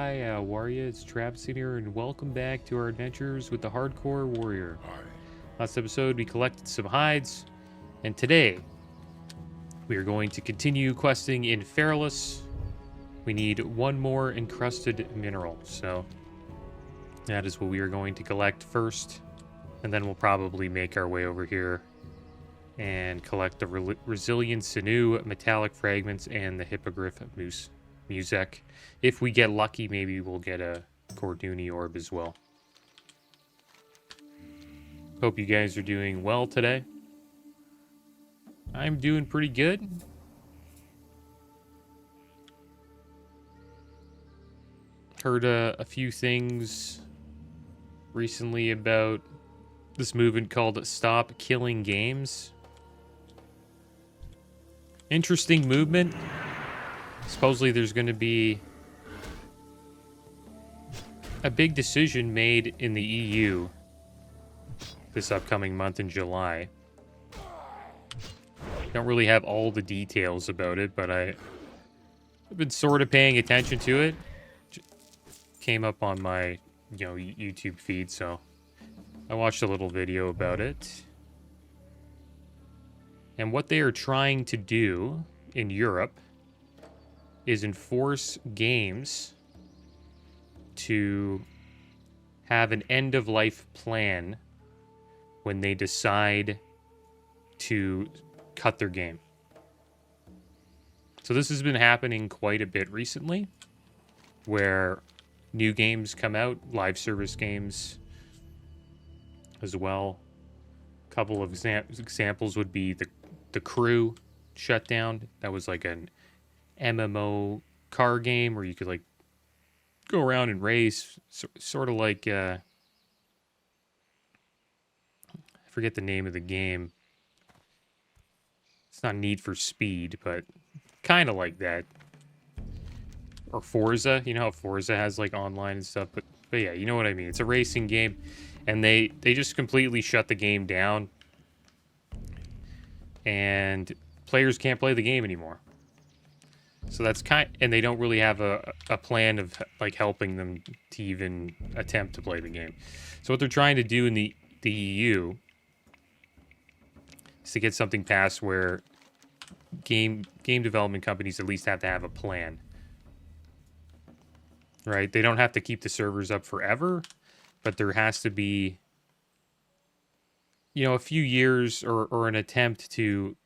Hi, how are ya? It's Travis here, and welcome back to our adventures with the Hardcore Warrior. Last episode, we collected some hides, and today, we are going to continue questing in Fairless. We need one more encrusted mineral, so that is what we are going to collect first, and then we'll probably make our way over here and collect the Resilient Sinew, Metallic Fragments, and the Hippogriff Musek. If we get lucky, maybe we'll get a Corduni Orb as well. Hope you guys are doing well today. I'm doing pretty good. Heard a few things recently about this movement called Stop Killing Games. Interesting movement. Supposedly there's going to be a big decision made in the EU this upcoming month in July. Don't really have all the details about it, but I've been sort of paying attention to it. Came up on my, YouTube feed, so I watched a little video about it. And what they are trying to do in Europe is enforce games to have an end-of-life plan when they decide to cut their game. So this has been happening quite a bit recently, where new games come out, live service games as well. A couple of examples would be the Crew shutdown. That was like an MMO car game where you could like go around and race, sort of like I forget the name of the game. It's not Need for Speed, but kind of like that. Or Forza, you know how Forza has like online and stuff, but yeah, you know what I mean. It's a racing game, and they just completely shut the game down, and players can't play the game anymore. So that's and they don't really have a plan of like helping them to even attempt to play the game. So what they're trying to do in the EU is to get something passed where game development companies at least have to have a plan. Right? They don't have to keep the servers up forever, but there has to be, a few years or an attempt to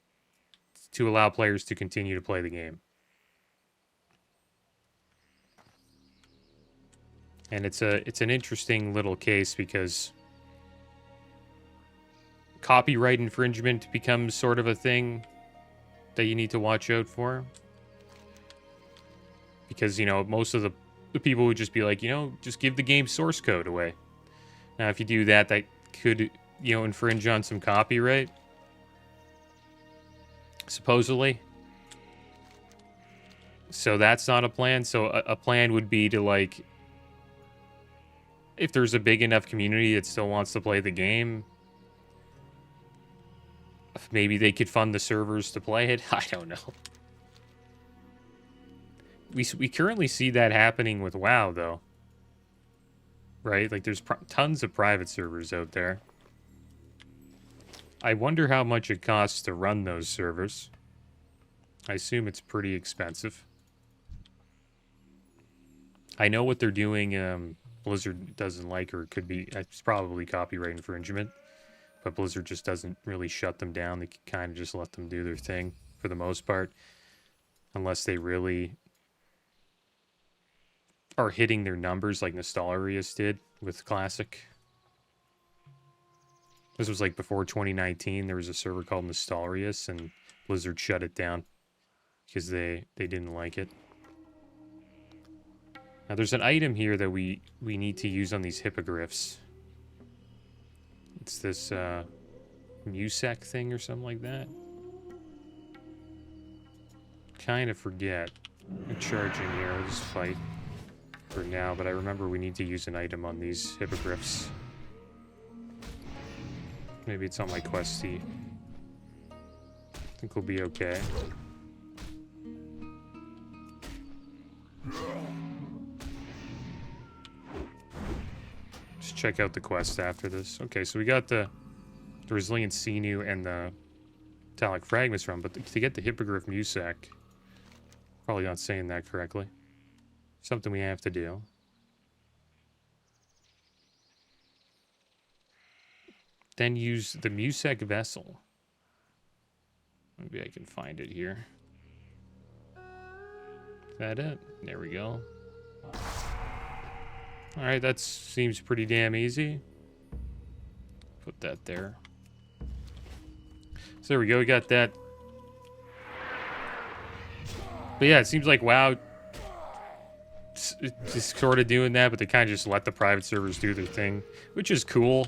allow players to continue to play the game. And it's an interesting little case because copyright infringement becomes sort of a thing that you need to watch out for. Because, most of the people would just be like, just give the game source code away. Now, if you do that, that could, infringe on some copyright. Supposedly. So that's not a plan. So a plan would be to, like, if there's a big enough community that still wants to play the game, maybe they could fund the servers to play it. I don't know. We currently see that happening with WoW, though. Right? Like, there's tons of private servers out there. I wonder how much it costs to run those servers. I assume it's pretty expensive. I know what they're doing, Blizzard doesn't like, or it could be, it's probably copyright infringement, but Blizzard just doesn't really shut them down. They kind of just let them do their thing for the most part, unless they really are hitting their numbers like Nostalrius did with Classic. This was like before 2019. There was a server called Nostalrius, and Blizzard shut it down because they didn't like it. Now there's an item here that we need to use on these hippogriffs. It's this Musek thing or something like that. Kind of forget. I'm charging here. I'll just fight for now, but I remember we need to use an item on these hippogriffs. Maybe it's on my Questie. I think we'll be okay. Let's check out the quest after this. Okay, so we got the Resilient Sinew and the Metallic Fragments from, but to get the Hippogriff Musac, probably not saying that correctly. Something we have to do. Then use the Musac Vessel. Maybe I can find it here. Is that it? There we go. Alright, that seems pretty damn easy. Put that there. So there we go, we got that. But yeah, it seems like WoW is sort of doing that, but they kind of just let the private servers do their thing, which is cool.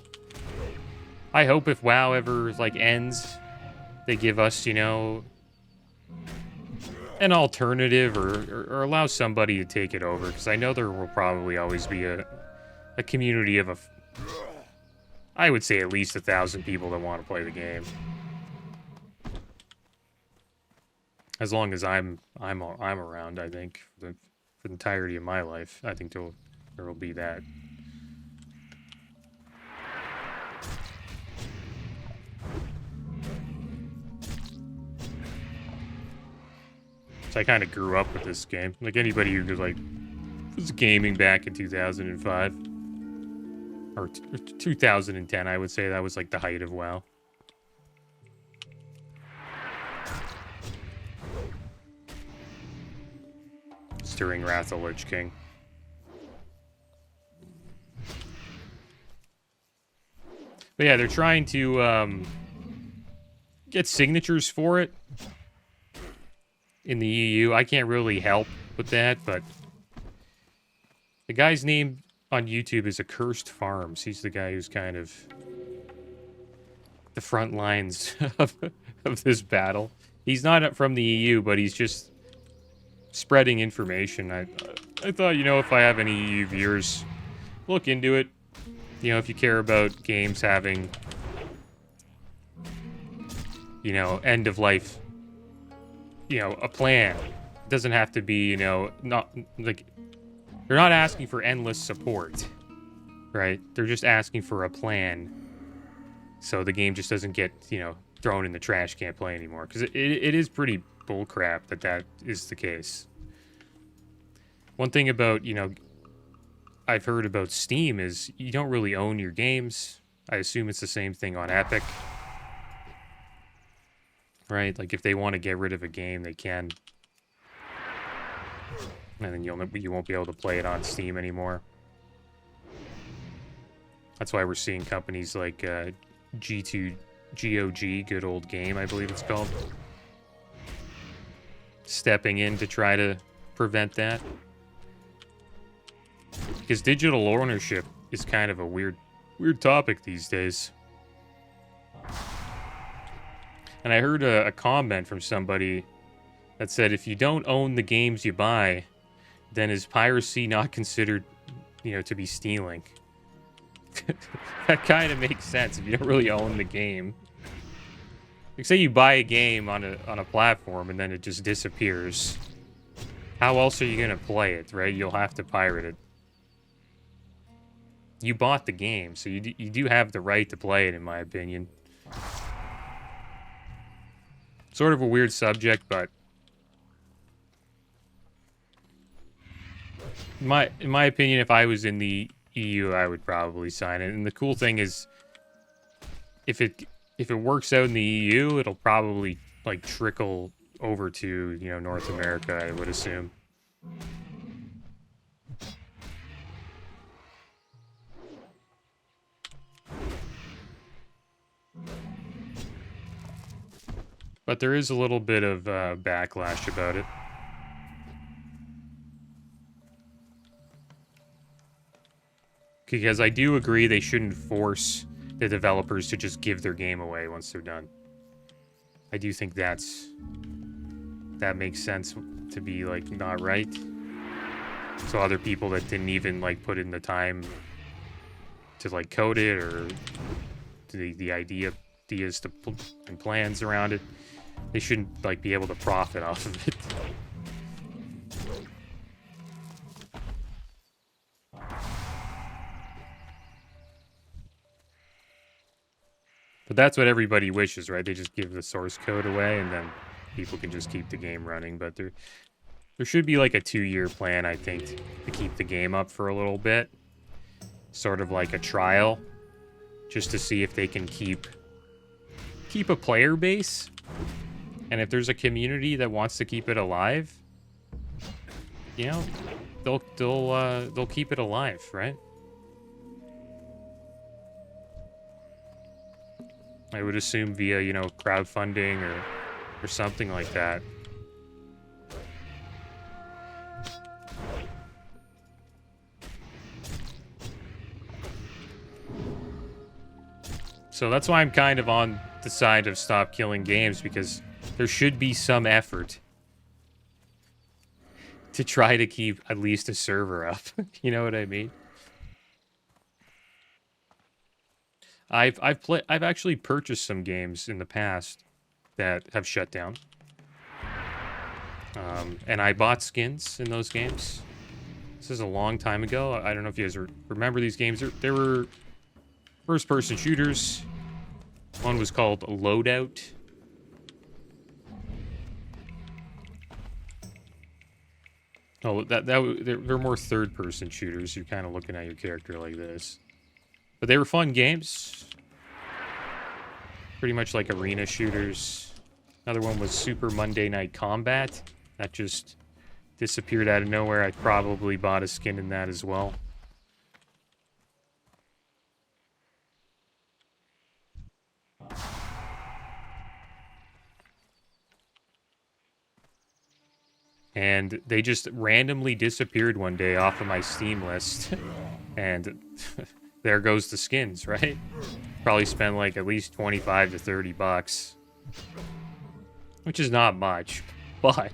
I hope if WoW ever, like, ends, they give us, you know, an alternative or allow somebody to take it over, because I know there will probably always be a community of I would say at least 1,000 people that want to play the game. As long as I'm around, I think for the entirety of my life, I think there will be that. So I kind of grew up with this game. Like anybody who was gaming back in 2005 or 2010, I would say that was like the height of WoW. It's during Wrath of Lich King. But yeah, they're trying to get signatures for it in the EU. I can't really help with that, but the guy's name on YouTube is Accursed Farms. He's the guy who's kind of the front lines of this battle. He's not from the EU, but he's just spreading information. I thought, you know, if I have any EU viewers, look into it. You know, if you care about games having, you know, end of life, you know, a plan. It doesn't have to be, you know, not like they're not asking for endless support, right? They're just asking for a plan, so the game just doesn't get, you know, thrown in the trash, can't play anymore. Because it is pretty bullcrap that is the case. One thing about, you know, I've heard about Steam is you don't really own your games. I assume it's the same thing on Epic. Right? Like, if they want to get rid of a game, they can. And then you won't be able to play it on Steam anymore. That's why we're seeing companies like GOG, Good Old Game, I believe it's called, stepping in to try to prevent that. Because digital ownership is kind of a weird topic these days. And I heard a comment from somebody that said, if you don't own the games you buy, then is piracy not considered, you know, to be stealing? That kind of makes sense if you don't really own the game. Like, say you buy a game on a platform and then it just disappears. How else are you going to play it, right? You'll have to pirate it. You bought the game, so you do have the right to play it, in my opinion. Sort of a weird subject, but in my opinion, if I was in the EU, I would probably sign it. And the cool thing is, if it works out in the EU, it'll probably like trickle over to, you know, North America, I would assume. But there is a little bit of backlash about it. Because I do agree they shouldn't force the developers to just give their game away once they're done. I do think that makes sense to be, like, not right. So other people that didn't even, like, put in the time to, like, code it or the ideas and plans around it, they shouldn't, like, be able to profit off of it. But that's what everybody wishes, right? They just give the source code away, and then people can just keep the game running. But there should be like a 2-year plan, I think, to keep the game up for a little bit. Sort of like a trial, just to see if they can keep a player base. And if there's a community that wants to keep it alive, you know, they'll keep it alive, right? I would assume via, you know, crowdfunding or something like that. So that's why I'm kind of on the side of stop killing games, because there should be some effort to try to keep at least a server up. You know what I mean? I've actually purchased some games in the past that have shut down. And I bought skins in those games. This is a long time ago. I don't know if you guys remember these games. They were first-person shooters. One was called Loadout. Oh, they're more third-person shooters. You're kind of looking at your character like this. But they were fun games. Pretty much like arena shooters. Another one was Super Monday Night Combat. That just disappeared out of nowhere. I probably bought a skin in that as well. And they just randomly disappeared one day off of my Steam list. And there goes the skins, right? Probably spent like at least 25 to 30 bucks. Which is not much, but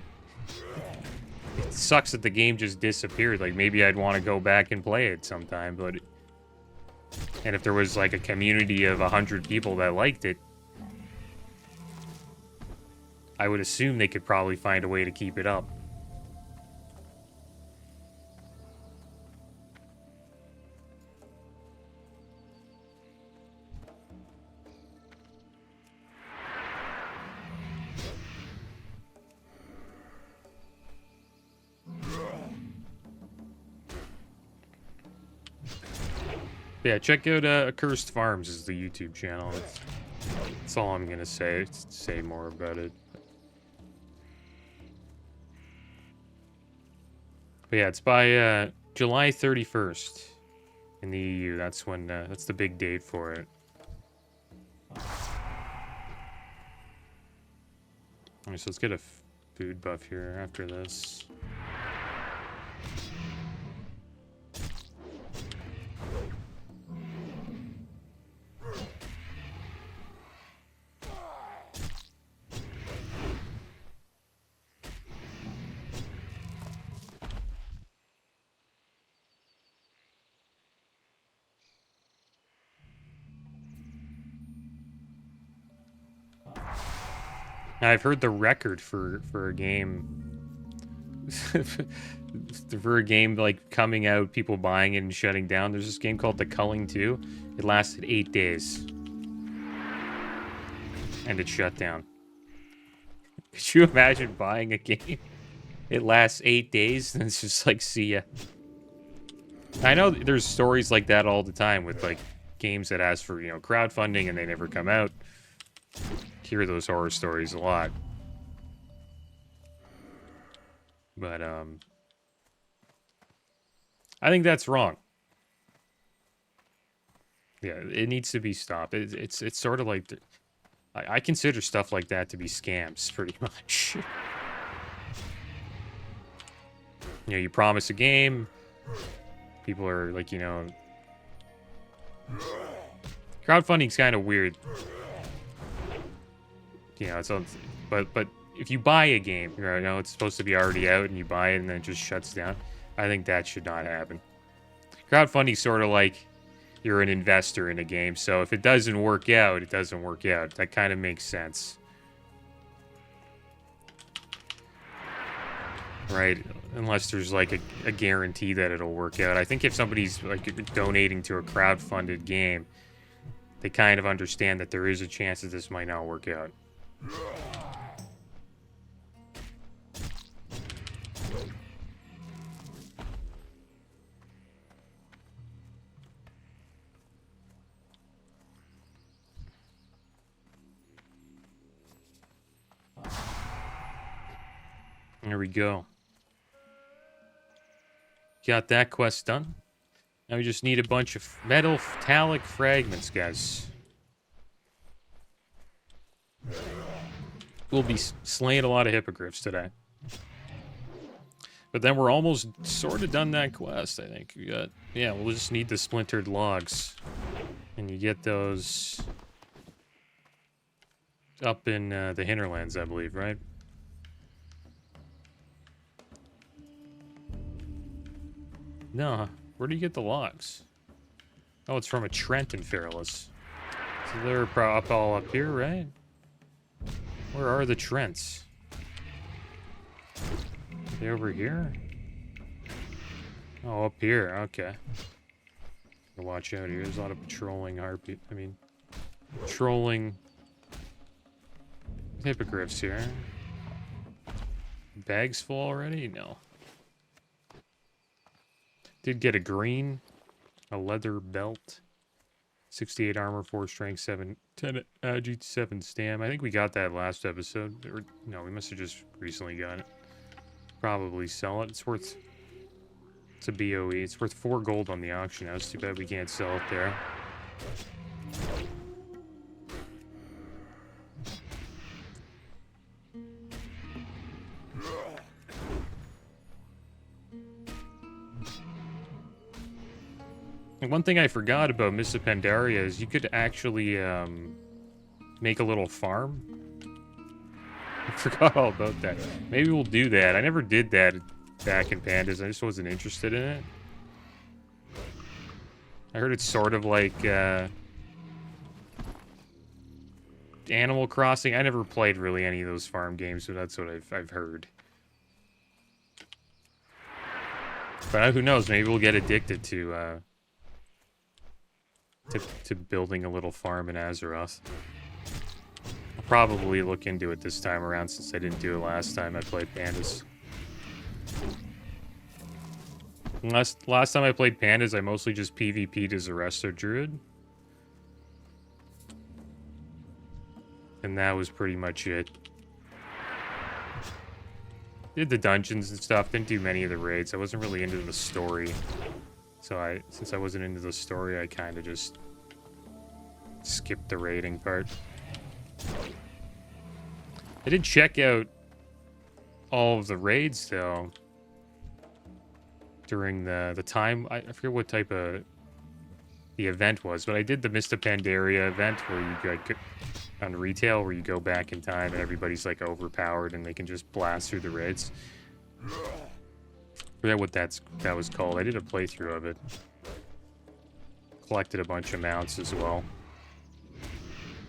it sucks that the game just disappeared. Like, maybe I'd want to go back and play it sometime, but... And if there was like a community of 100 people that liked it, I would assume they could probably find a way to keep it up. Yeah, check out Accursed Farms is the YouTube channel. That's all I'm gonna say more about it. But yeah, it's by July 31st in the EU. That's when that's the big date for it. Alright, so let's get a food buff here after this. I've heard the record for a game for a game like coming out, people buying it and shutting down. There's this game called The Culling 2. It lasted 8 days. And it shut down. Could you imagine buying a game? It lasts 8 days and it's just like, see ya. I know there's stories like that all the time with like games that ask for, you know, crowdfunding and they never come out. Hear those horror stories a lot. But I think that's wrong. Yeah, it needs to be stopped. It's sort of like I consider stuff like that to be scams, pretty much. You know, you promise a game, people are like, you know, crowdfunding's kind of weird. You know, but if you buy a game, you know, it's supposed to be already out and you buy it and then it just shuts down. I think that should not happen. Crowdfunding's sort of like you're an investor in a game, so if it doesn't work out, it doesn't work out. That kind of makes sense. Right? Unless there's like a guarantee that it'll work out. I think if somebody's like donating to a crowdfunded game, they kind of understand that there is a chance that this might not work out. There we go. Got that quest done. Now we just need a bunch of metallic fragments, guys. We'll be slaying a lot of hippogriffs today. But then we're almost sort of done that quest, I think. We got, yeah, we'll just need the splintered logs. And you get those up in the hinterlands, I believe, right? No, where do you get the logs? Oh, it's from a Trent in Fairless. So they're all up here, right? Where are the Trents? Are they over here? Oh, up here. Okay. Watch out here. There's a lot of patrolling harpy. I mean, patrolling hippogriffs here. Bags full already? No. Did get a green, a leather belt, 68 armor, 4 strength, 10 ag, 7 stam. I think we got that last episode. Or, no, we must have just recently got it. Probably sell it. It's worth... It's a BOE. It's worth 4 gold on the auction house. Too bad we can't sell it there. And one thing I forgot about Mists of Pandaria is you could actually make a little farm. I forgot all about that. Maybe we'll do that. I never did that back in Pandas. I just wasn't interested in it. I heard it's sort of like Animal Crossing. I never played really any of those farm games, but that's what I've heard. But who knows? Maybe we'll get addicted to building a little farm in Azeroth. I'll probably look into it this time around since I didn't do it last time I played Pandas. Last time I played Pandas, I mostly just PvP'd as a Resto Druid. And that was pretty much it. Did the dungeons and stuff, didn't do many of the raids. I wasn't really into the story. So since I wasn't into the story, I kind of just skipped the raiding part. I did check out all of the raids, though, during the time. I forget what type of the event was, but I did the Mists of Pandaria event where you got on retail, where you go back in time and everybody's like overpowered and they can just blast through the raids. I forget what that was called. I did a playthrough of it. Collected a bunch of mounts as well.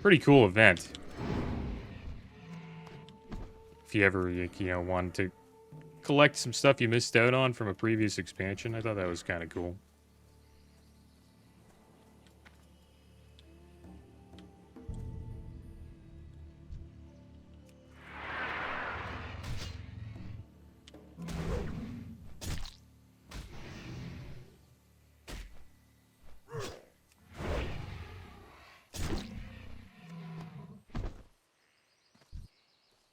Pretty cool event. If you ever, you know, wanted to collect some stuff you missed out on from a previous expansion, I thought that was kind of cool.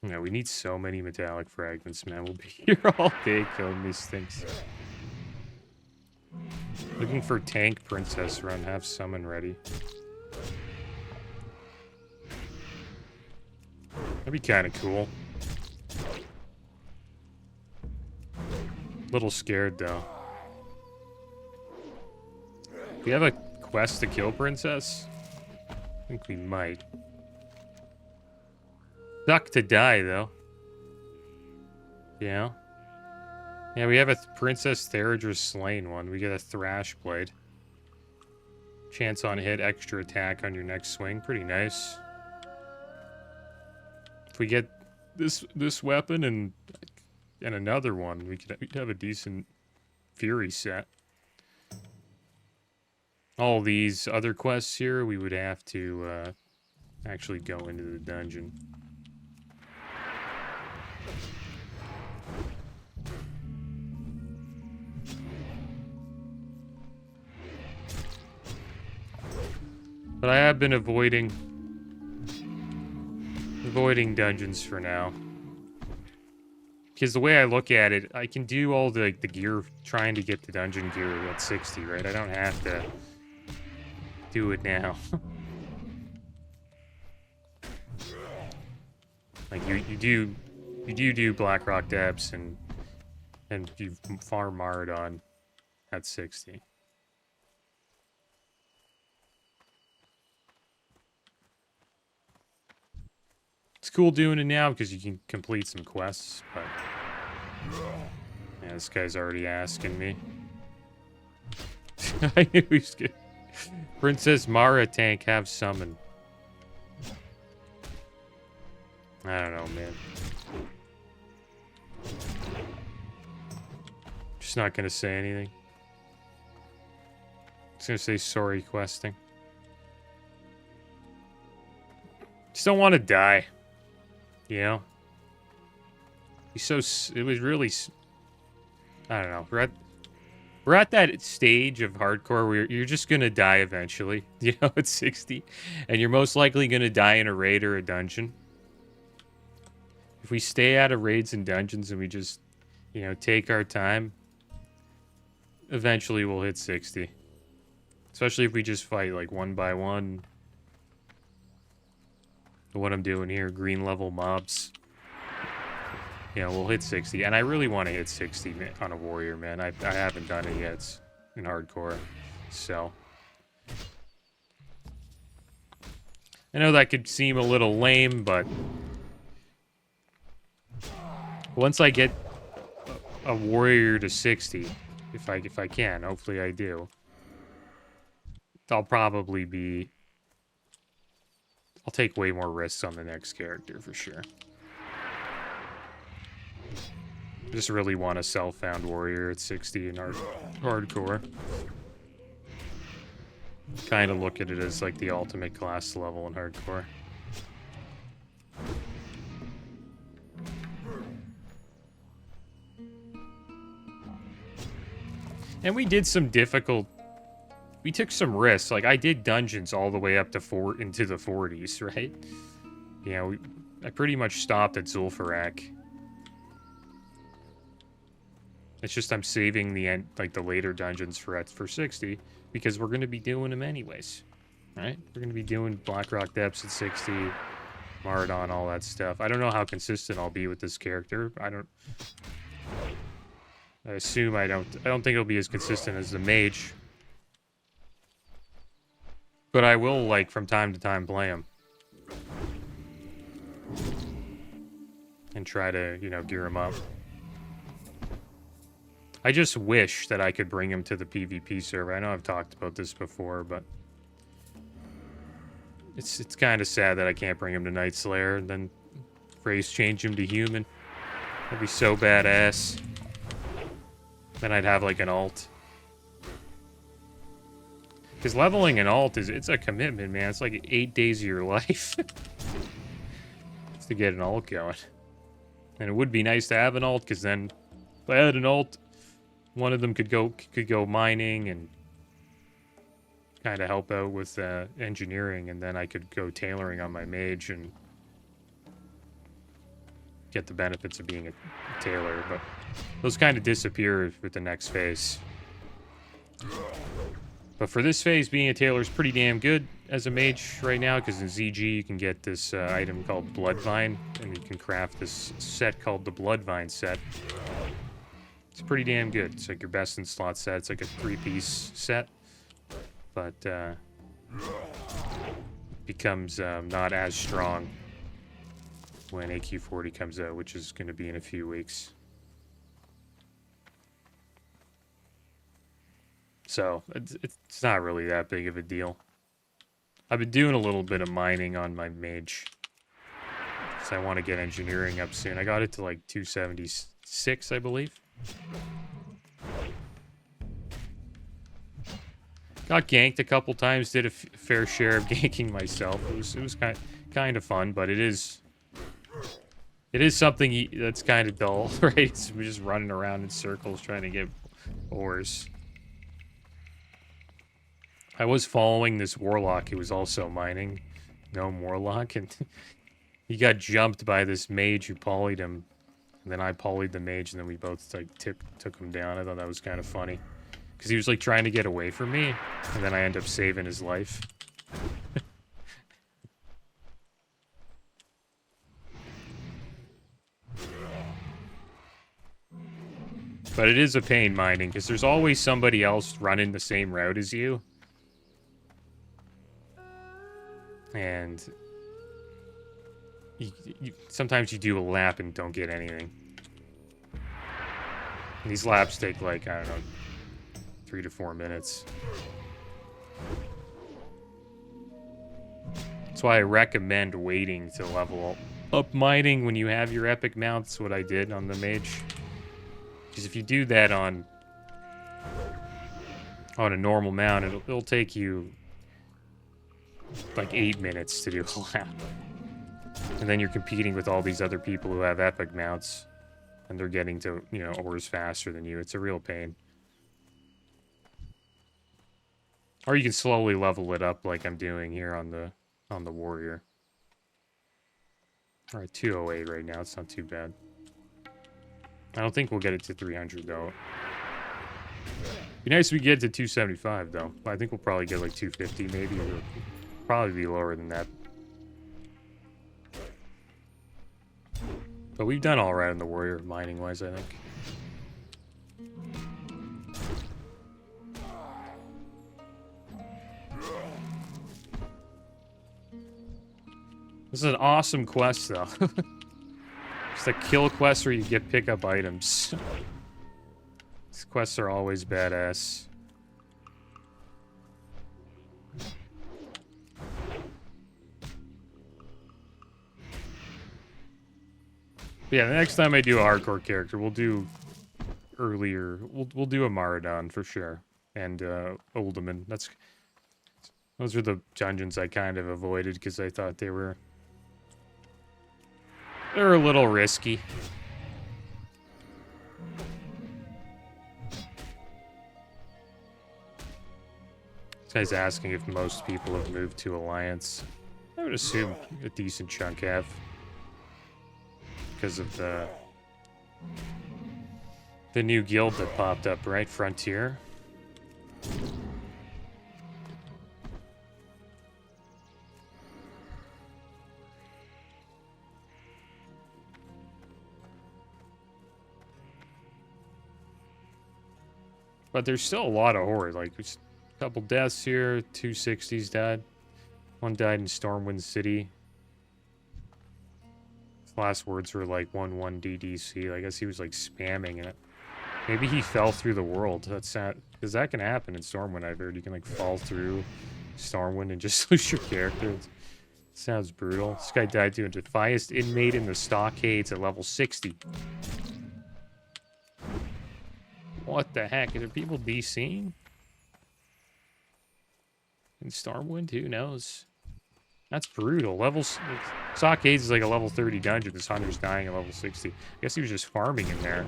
Yeah, we need so many metallic fragments, man. We'll be here all day killing these things. Looking for tank princess run. Have summon ready. That'd be kind of cool. Little scared though. Do we have a quest to kill princess? I think we might. Suck to die, though. Yeah. Yeah, we have a Princess Therager Slain one. We get a Thrash Blade. Chance on hit, extra attack on your next swing. Pretty nice. If we get this weapon and another one, we'd have a decent Fury set. all these other quests here, we would have to actually go into the dungeon. But I have been avoiding dungeons for now. Because the way I look at it, I can do all the gear, trying to get the dungeon gear at 60, right? I don't have to do it now. Like, you do Blackrock Depths and you farm Maradon at 60. It's cool doing it now because you can complete some quests, but yeah, this guy's already asking me. I knew he was good. Princess Mara tank have summon. I don't know, man. Just not gonna say anything. Just gonna say sorry questing. Just don't want to die. You know? It was really... I don't know. We're at that stage of hardcore where you're just gonna die eventually. You know, at 60. And you're most likely gonna die in a raid or a dungeon. If we stay out of raids and dungeons and we just, you know, take our time, eventually we'll hit 60. Especially if we just fight, like, one by one. What I'm doing here, green level mobs. Yeah, we'll hit 60. And I really want to hit 60 on a warrior, man. I haven't done it yet in hardcore. So. I know that could seem a little lame, but once I get a warrior to 60, if I can, hopefully I do, I'll probably be... I'll take way more risks on the next character for sure. Just really want a self-found warrior at 60 in hardcore. Kind of look at it as like the ultimate class level in hardcore. And we did some difficult... We took some risks. Like, I did dungeons all the way up to into the 40s, right? You know, I pretty much stopped at Zul'Farrak. It's just I'm saving the end, like the later dungeons for 60 because we're going to be doing them anyways, right? We're going to be doing Blackrock Depths at 60, Maradon, all that stuff. I don't know how consistent I'll be with this character. I assume I don't think it'll be as consistent as the mage. But I will, like, from time to time play him. And try to, you know, gear him up. I just wish that I could bring him to the PvP server. I know I've talked about this before, but... It's kind of sad that I can't bring him to Night Slayer and then race change him to human. That'd be so badass. Then I'd have, like, an alt. Because leveling an alt it's a commitment, man. It's like 8 days of your life. Just to get an alt going. And it would be nice to have an alt, because then if I had an alt, one of them could go mining and kind of help out with engineering, and then I could go tailoring on my mage and get the benefits of being a tailor. But those kind of disappear with the next phase. But for this phase, being a tailor is pretty damn good as a mage right now, because in ZG you can get this item called Bloodvine, and you can craft this set called the Bloodvine set. It's pretty damn good. It's like your best in slot set. It's like a 3-piece set, but becomes not as strong when AQ40 comes out, which is going to be in a few weeks. So, it's not really that big of a deal. I've been doing a little bit of mining on my mage. So I want to get engineering up soon. I got it to like 276, I believe. Got ganked a couple times. Did a fair share of ganking myself. It was kind of fun, but it is something that's kind of dull, right? So we're just running around in circles trying to get ores. I was following this warlock who was also mining. Gnome warlock, and he got jumped by this mage who polyed him. And then I polyed the mage, and then we both like took him down. I thought that was kind of funny. Because he was like trying to get away from me, and then I end up saving his life. But it is a pain mining, because there's always somebody else running the same route as you. And sometimes you do a lap and don't get anything. And these laps take like, I don't know, 3 to 4 minutes. That's why I recommend waiting to level up mining when you have your epic mount. That's what I did on the mage. Because if you do that on a normal mount, it'll take you like 8 minutes to do a lap. And then you're competing with all these other people who have epic mounts, and they're getting to, you know, ores faster than you. It's a real pain. Or you can slowly level it up like I'm doing here on the warrior. Alright, 208 right now. It's not too bad. I don't think we'll get it to 300 though. Be nice if we get it to 275 though. I think we'll probably get like 250 maybe. It'll probably be lower than that. But we've done all right on the warrior mining wise, I think. This is an awesome quest, though. It's a kill quest where you get pick up items. These quests are always badass. But yeah, the next time I do a hardcore character, we'll do earlier. We'll do a Maradon for sure, and Uldaman. Those are the dungeons I kind of avoided because I thought they're a little risky. This guy's asking if most people have moved to Alliance. I would assume a decent chunk have. Because of the new guild that popped up, right? Frontier. But there's still a lot of horde. Like, there's a couple deaths here. 260s died. One died in Stormwind City. His last words were like 1-1 DDC. I guess he was like spamming it. Maybe he fell through the world. That's sad. Because that can happen in Stormwind, I've heard. You can like fall through Stormwind and just lose your character. It sounds brutal. This guy died to a Defiest inmate in the stockades at level 60. What the heck? Are there people DCing? In Stormwind? Who knows? That's brutal. Stockades is like a level 30 dungeon. This hunter's dying at level 60. I guess he was just farming in there.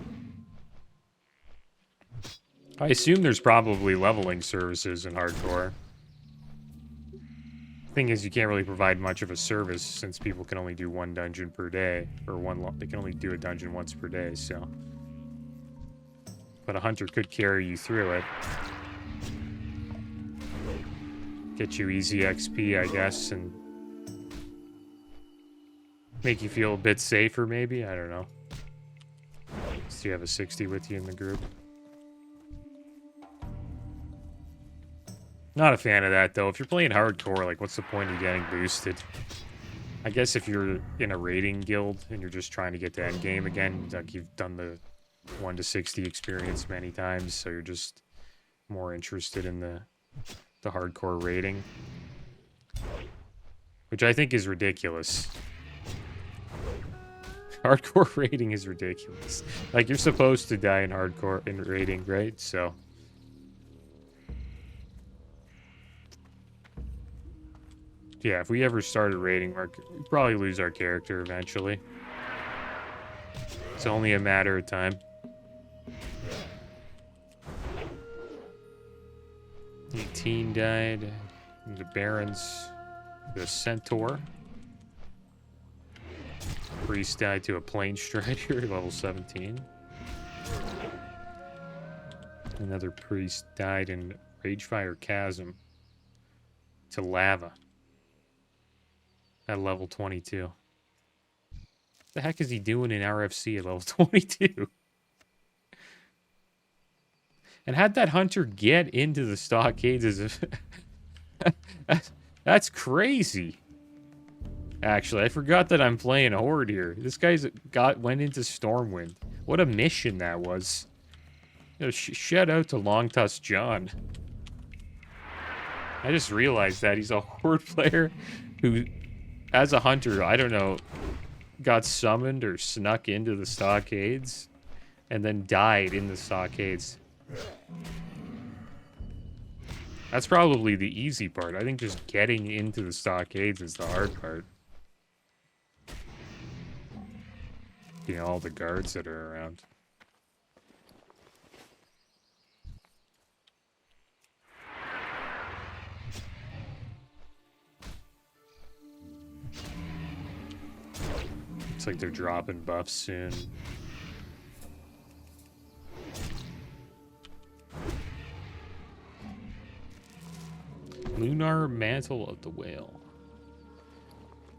I assume there's probably leveling services in hardcore. Thing is, you can't really provide much of a service since people can only do one dungeon per day. Or they can only do a dungeon once per day, so... But a hunter could carry you through it. Get you easy XP, I guess, and make you feel a bit safer, maybe? I don't know. Do you have a 60 with you in the group? Not a fan of that, though. If you're playing hardcore, like, what's the point of getting boosted? I guess if you're in a raiding guild and you're just trying to get to endgame again, like, you've done the 1 to 60 experience many times, so you're just more interested in the hardcore rating, which I think is ridiculous. Hardcore rating is ridiculous. Like, you're supposed to die in hardcore in rating, right? So Yeah, if we ever started raiding, we'd probably lose our character eventually. It's only a matter of time. 18 died. The Barons, the Centaur. Priest died to a Plane Strider, level 17. Another priest died in Ragefire Chasm to lava at level 22. What the heck is he doing in RFC at level 22? And how'd that hunter get into the stockades as if... That's crazy. Actually, I forgot that I'm playing Horde here. This guy's went into Stormwind. What a mission that was. You know, shout out to Long Tusk John. I just realized that he's a Horde player who, as a hunter, I don't know, got summoned or snuck into the stockades and then died in the stockades. That's probably the easy part. I think just getting into the stockades is the hard part. You know, all the guards that are around. Looks like they're dropping buffs soon. Lunar Mantle of the Whale.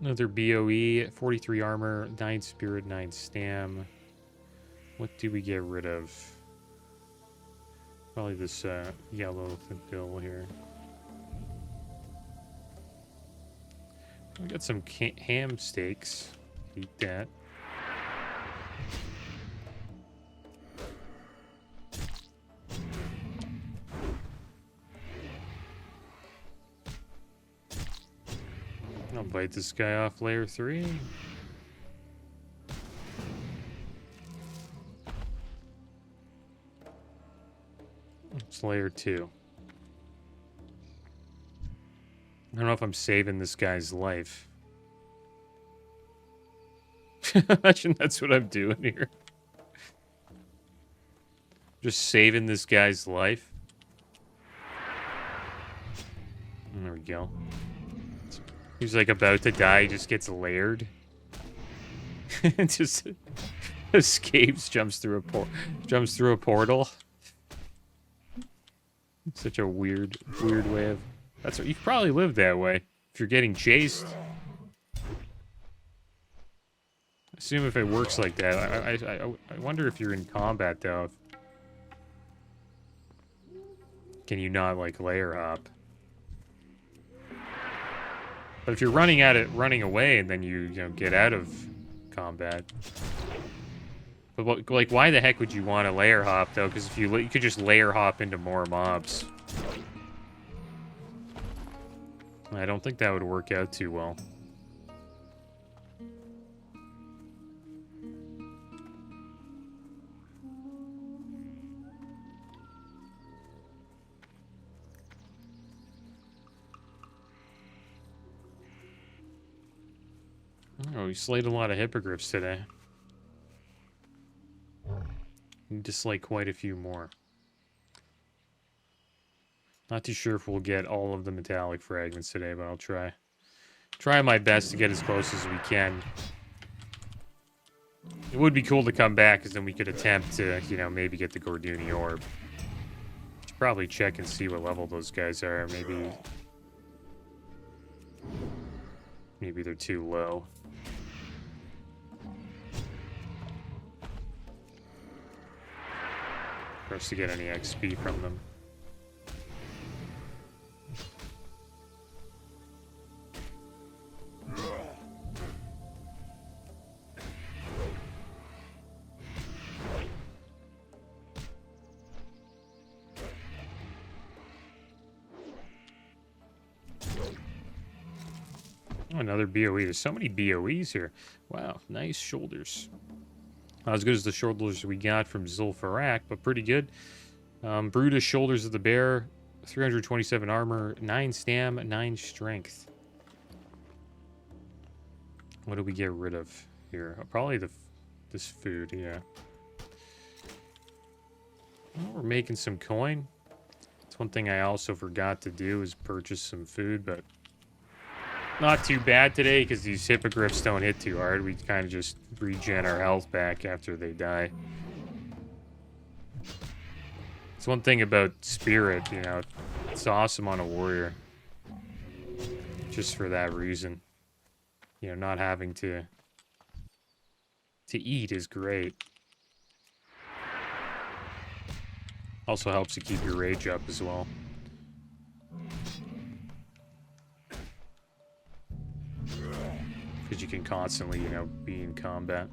Another BOE, 43 armor, 9 spirit, 9 stam. What do we get rid of? Probably this yellow bill here. We got some ham steaks. Eat that. I'll bite this guy off layer 3. It's layer 2. I don't know if I'm saving this guy's life. Imagine that's what I'm doing here. Just saving this guy's life. There we go. He's like about to die, he just gets layered. And just escapes, jumps through a portal. Such a weird way of... That's what you probably live that way if you're getting chased. Assume if it works like that. I wonder if you're in combat though. Can you not like layer hop? But if you're running away, and then you know get out of combat. But what, like, why the heck would you want to layer hop though? Because if you could just layer hop into more mobs. I don't think that would work out too well. Oh, we slayed a lot of hippogriffs today. Need to slay quite a few more. Not too sure if we'll get all of the metallic fragments today, but I'll try. Try my best to get as close as we can. It would be cool to come back, because then we could attempt to, you know, maybe get the Gorduni Orb. Should probably check and see what level those guys are. Maybe they're too low. For us to get any XP from them. Oh, another BOE. There's so many BOEs here. Wow, nice shoulders. Not as good as the shoulders we got from Zul'Farrak, but pretty good. Brutus Shoulders of the Bear, 327 armor, 9 stam, 9 strength. What do we get rid of here? Probably this food, yeah. Well, we're making some coin. That's one thing I also forgot to do is purchase some food, but not too bad today because these hippogriffs don't hit too hard. We kind of just regen our health back after they die. It's one thing about spirit, you know, it's awesome on a warrior. Just for that reason. You know, not having to eat is great. Also helps to keep your rage up as well. Because you can constantly, you know, be in combat.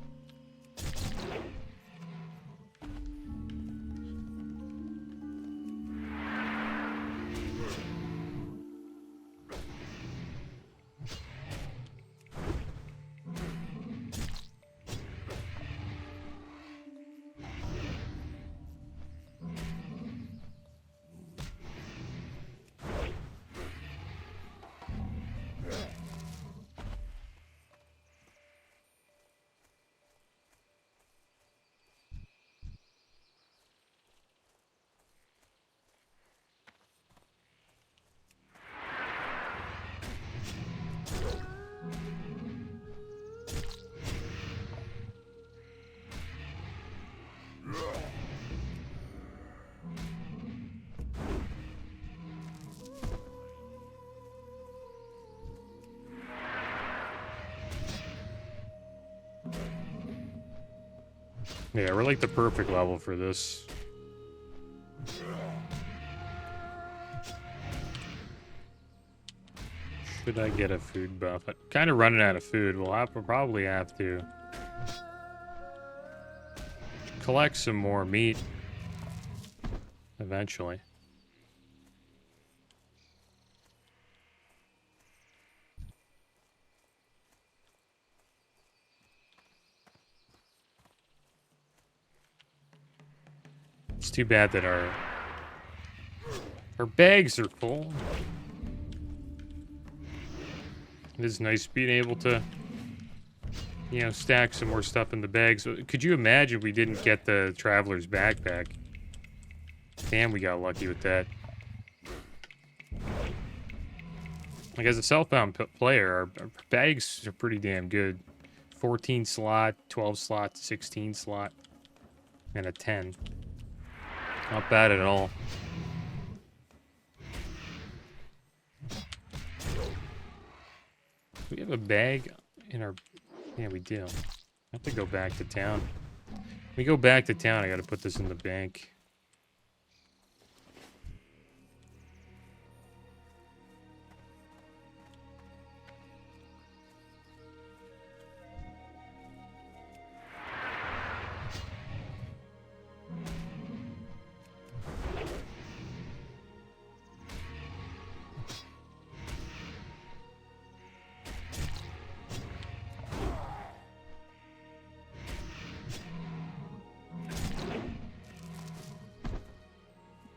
Yeah, we're like the perfect level for this. Should I get a food buff? I'm kind of running out of food. We'll probably have to collect some more meat eventually. It's too bad that our bags are full. It is nice being able to, you know, stack some more stuff in the bags. Could you imagine we didn't get the traveler's backpack? Damn, we got lucky with that. Like, as a self-bound player, our bags are pretty damn good. 14 slot, 12 slot, 16 slot, and a 10. Not bad at all. Do we have a bag in our... Yeah, we do. I have to go back to town. When we go back to town, I gotta put this in the bank.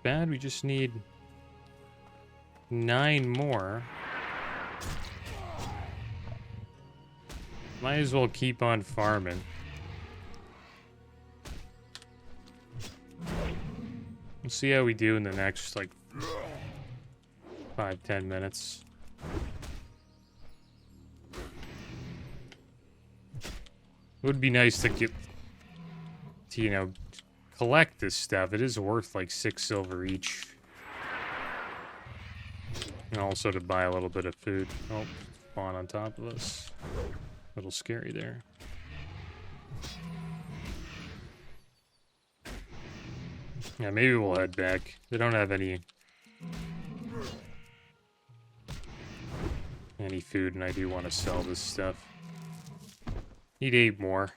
Bad, we just need 9 more. Might as well keep on farming. We'll see how we do in the next, like, 5-10 minutes. It would be nice to get to, you know, collect this stuff. It is worth like 6 silver each. And also to buy a little bit of food. Oh, spawn on top of us. A little scary there. Yeah, maybe we'll head back. They don't have any food, and I do want to sell this stuff. Need 8 more.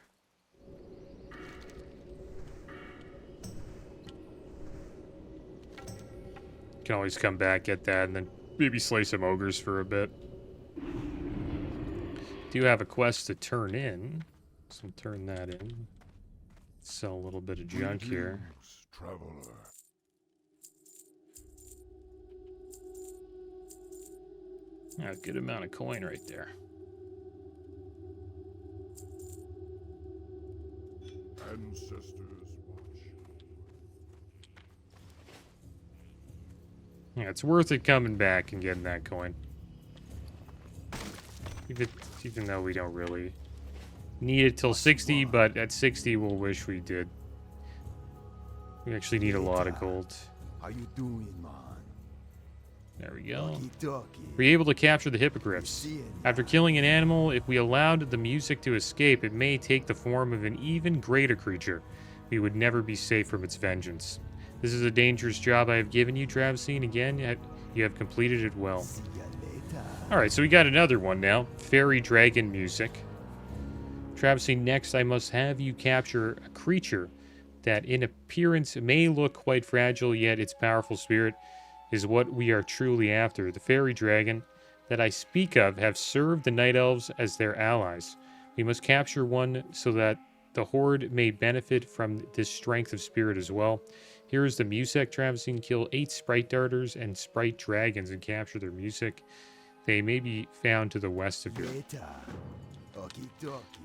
Can always come back, get that, and then maybe slay some ogres for a bit. Do have a quest to turn in, so we'll turn that in. Sell a little bit of junk here. Traveler. Yeah, good amount of coin right there. Yeah, it's worth it coming back and getting that coin. Even though we don't really need it till 60, but at 60 we'll wish we did. We actually need a lot of gold. How you doing, man? There we go. Talkie. We're able to capture the hippogriffs. After killing an animal, if we allowed the music to escape, it may take the form of an even greater creature. We would never be safe from its vengeance. This is a dangerous job I have given you, Travisine. Again, you have completed it well. See ya later. Alright, so we got another one now. Fairy dragon music. Travisine, next I must have you capture a creature that in appearance may look quite fragile, yet its powerful spirit is what we are truly after. The fairy dragon that I speak of have served the night elves as their allies. We must capture one so that the horde may benefit from this strength of spirit as well. Here is the music. Travisine, kill 8 sprite darters and sprite dragons and capture their music. They may be found to the west of here. Later. Talkie, talkie.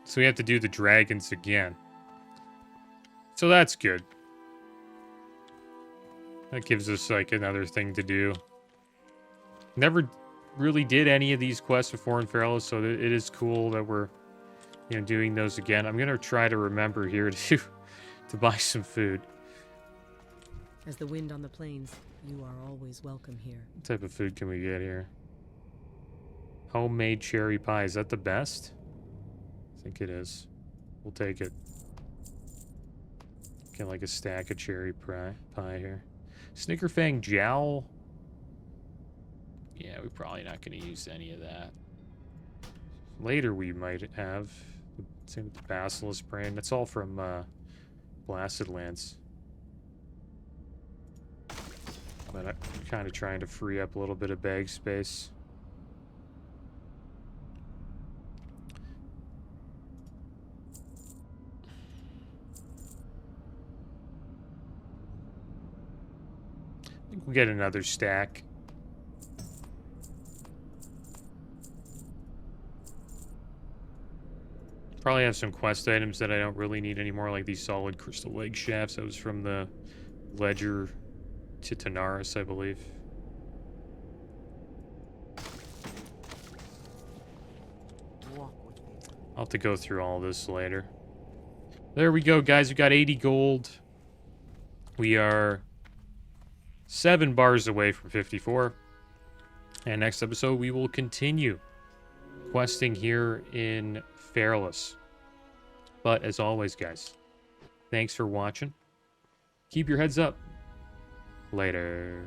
So we have to do the dragons again. So that's good. That gives us like another thing to do. Never really did any of these quests before in Fairless, so it is cool that we're, you know, doing those again. I'm gonna try to remember here to buy some food. As the wind on the plains, you are always welcome here. What type of food can we get here? Homemade cherry pie. Is that the best? I think it is. We'll take it. Get like a stack of cherry pie here. Snickerfang jowl. Yeah, we're probably not going to use any of that. Later we might have. Same with the Basilisk Brain. That's all from Blasted Lands. But I'm kind of trying to free up a little bit of bag space. I think we'll get another stack. Probably have some quest items that I don't really need anymore, like these solid crystal leg shafts. That was from the Ledger to Tanaris, I believe. I'll have to go through all this later. There we go, guys. We got 80 gold. We are 7 bars away from 54. And next episode, we will continue questing here in Fairless. But as always, guys, thanks for watching. Keep your heads up. Later.